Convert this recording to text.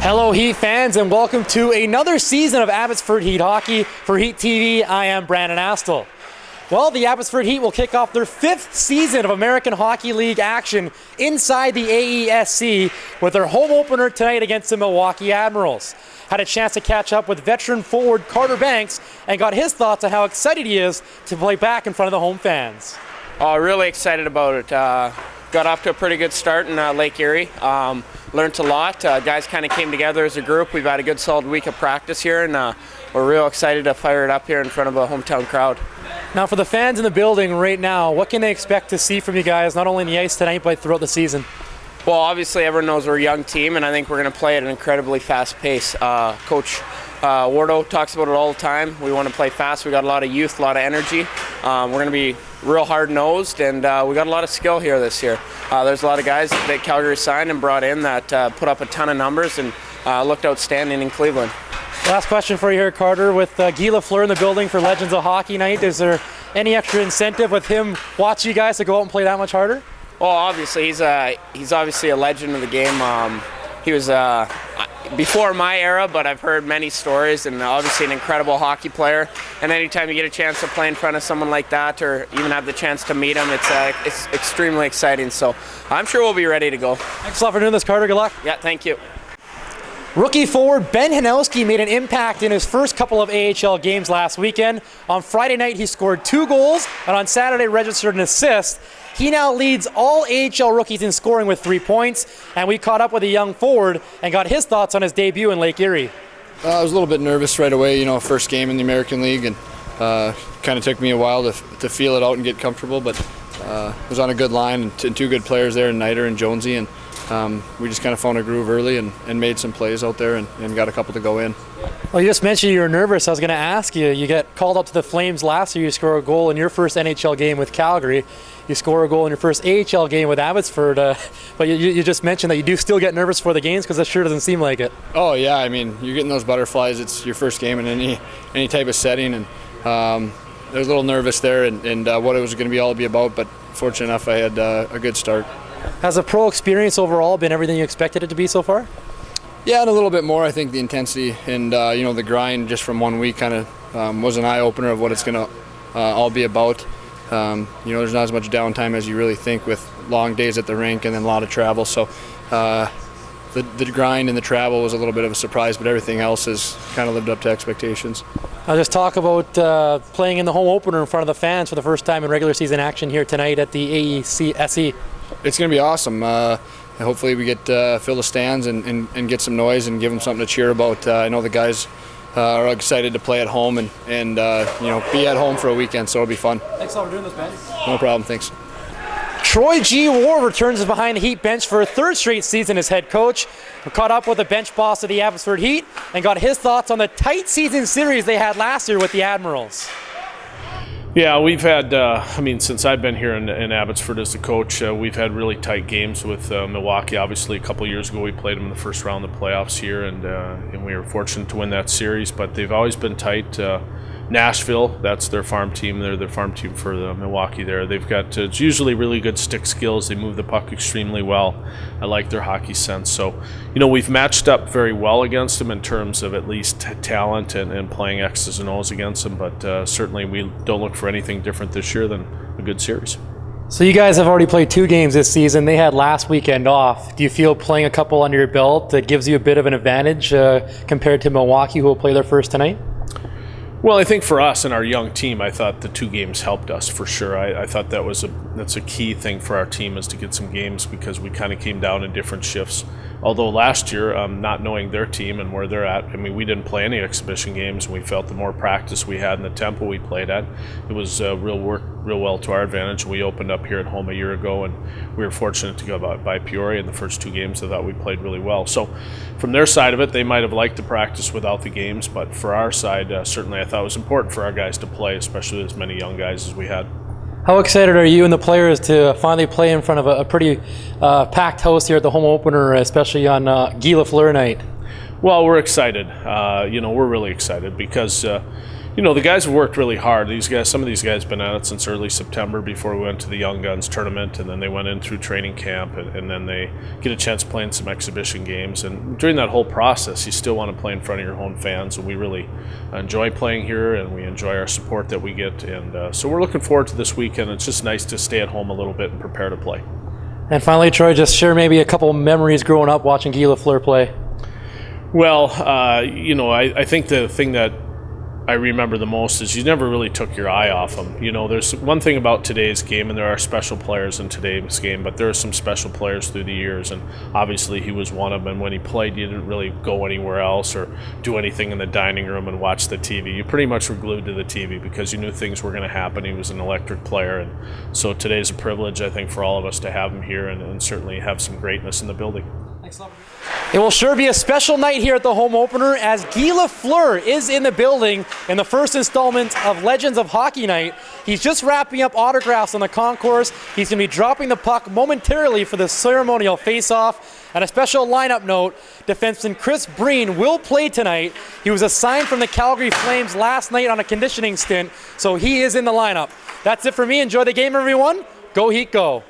Hello Heat fans, and welcome to another season of Abbotsford Heat Hockey. For Heat TV, I am Brandon Astle. Well, the Abbotsford Heat will kick off their 5th season of American Hockey League action inside the AESC with their home opener tonight against the Milwaukee Admirals. Had a chance to catch up with veteran forward Carter Bancks and got his thoughts on how excited he is to play back in front of the home fans. Oh, really excited about it. Got off to a pretty good start in Lake Erie. Learned a lot. Guys kind of came together as a group. We've had a good solid week of practice here, and we're real excited to fire it up here in front of a hometown crowd. Now, for the fans in the building right now, what can they expect to see from you guys, not only in the ice tonight, but throughout the season? Well, obviously everyone knows we're a young team, and I think we're going to play at an incredibly fast pace. Coach Wardo talks about it all the time. We want to play fast. We got a lot of youth, a lot of energy. We're going to be real hard-nosed, and we got a lot of skill here this year. There's a lot of guys that Calgary signed and brought in that put up a ton of numbers and looked outstanding in Cleveland. Last question for you here, Carter. With Guy Lafleur in the building for Legends of Hockey Night, is there any extra incentive with him watching you guys to go out and play that much harder? Well, obviously, he's obviously a legend of the game. He was before my era, but I've heard many stories, and obviously an incredible hockey player. And anytime you get a chance to play in front of someone like that, or even have the chance to meet him, it's extremely exciting. So I'm sure we'll be ready to go. Thanks a lot for doing this, Carter. Good luck. Yeah, thank you. Rookie forward Ben Hanowski made an impact in his first couple of AHL games last weekend. On Friday night, he scored 2 goals, and on Saturday registered an assist. He now leads all AHL rookies in scoring with 3 points, and we caught up with a young forward and got his thoughts on his debut in Lake Erie. I was a little bit nervous right away, first game in the American League, and kind of took me a while to feel it out and get comfortable, but was on a good line and 2 good players there, Niter and Jonesy, and we just kind of found a groove early and made some plays out there and got a couple to go in. Well, you just mentioned you were nervous. I was going to ask you, you get called up to the Flames last year, you score a goal in your first NHL game with Calgary. You score a goal in your first AHL game with Abbotsford, but you just mentioned that you do still get nervous for the games because it sure doesn't seem like it. Oh yeah, I mean, you're getting those butterflies. It's your first game in any type of setting, and I was a little nervous there and what it was going to be all about, but fortunate enough I had a good start. Has the pro experience overall been everything you expected it to be so far? Yeah, and a little bit more. I think the intensity and the grind just from 1 week kind of was an eye-opener of what it's going to all be about. There's not as much downtime as you really think with long days at the rink and then a lot of travel. So the grind and the travel was a little bit of a surprise, but everything else has kind of lived up to expectations. I'll just talk about playing in the home opener in front of the fans for the first time in regular season action here tonight at the AESC. It's going to be awesome. Hopefully we get fill the stands and get some noise and give them something to cheer about. I know the guys are excited to play at home and be at home for a weekend, so it'll be fun. Thanks a lot for doing this, Ben. No problem, thanks. Troy G. Ward returns behind the Heat bench for a 3rd straight season as head coach. We caught up with the bench boss of the Abbotsford Heat and got his thoughts on the tight season series they had last year with the Admirals. Yeah, we've had, since I've been here in Abbotsford as the coach, we've had really tight games with Milwaukee. Obviously, a couple years ago we played them in the first round of the playoffs here, and we were fortunate to win that series, but they've always been tight. Nashville, that's their farm team. They're the farm team for the Milwaukee there. They've got it's usually really good stick skills. They move the puck extremely well. I like their hockey sense. So, we've matched up very well against them in terms of at least talent and playing X's and O's against them, but certainly we don't look for anything different this year than a good series. So you guys have already played 2 games this season. They had last weekend off. Do you feel playing a couple under your belt that gives you a bit of an advantage compared to Milwaukee, who will play their first tonight? Well, I think for us and our young team, I thought the 2 games helped us for sure. I thought that's a key thing for our team, is to get some games, because we kind of came down in different shifts. Although last year, not knowing their team and where they're at, we didn't play any exhibition games, and we felt the more practice we had and the tempo we played at, it was real well to our advantage. We opened up here at home a year ago, and we were fortunate to go by Peoria in the first 2 games. I thought we played really well. So from their side of it, they might have liked to practice without the games, but for our side, certainly I thought it was important for our guys to play, especially as many young guys as we had. How excited are you and the players to finally play in front of a pretty packed house here at the home opener, especially on Guy Lafleur night? Well, we're excited. We're really excited because The guys have worked really hard. Some of these guys have been at it since early September before we went to the Young Guns tournament, and then they went in through training camp, and then they get a chance playing some exhibition games. And during that whole process, you still want to play in front of your own fans, and we really enjoy playing here, and we enjoy our support that we get. And so we're looking forward to this weekend. It's just nice to stay at home a little bit and prepare to play. And finally, Troy, just share maybe a couple memories growing up watching Guy Lafleur play. Well, I think the thing that I remember the most is you never really took your eye off him. There's one thing about today's game, and there are special players in today's game, but there are some special players through the years, and obviously he was one of them. And when he played, you didn't really go anywhere else or do anything in the dining room and watch the TV. You pretty much were glued to the TV because you knew things were going to happen. He was an electric player, and so today's a privilege, I think, for all of us to have him here and certainly have some greatness in the building. Thanks a lot. It will sure be a special night here at the home opener as Guy Lafleur is in the building in the first installment of Legends of Hockey Night. He's just wrapping up autographs on the concourse. He's going to be dropping the puck momentarily for the ceremonial face-off. And a special lineup note, defenseman Chris Breen will play tonight. He was assigned from the Calgary Flames last night on a conditioning stint, so he is in the lineup. That's it for me. Enjoy the game, everyone. Go Heat, go.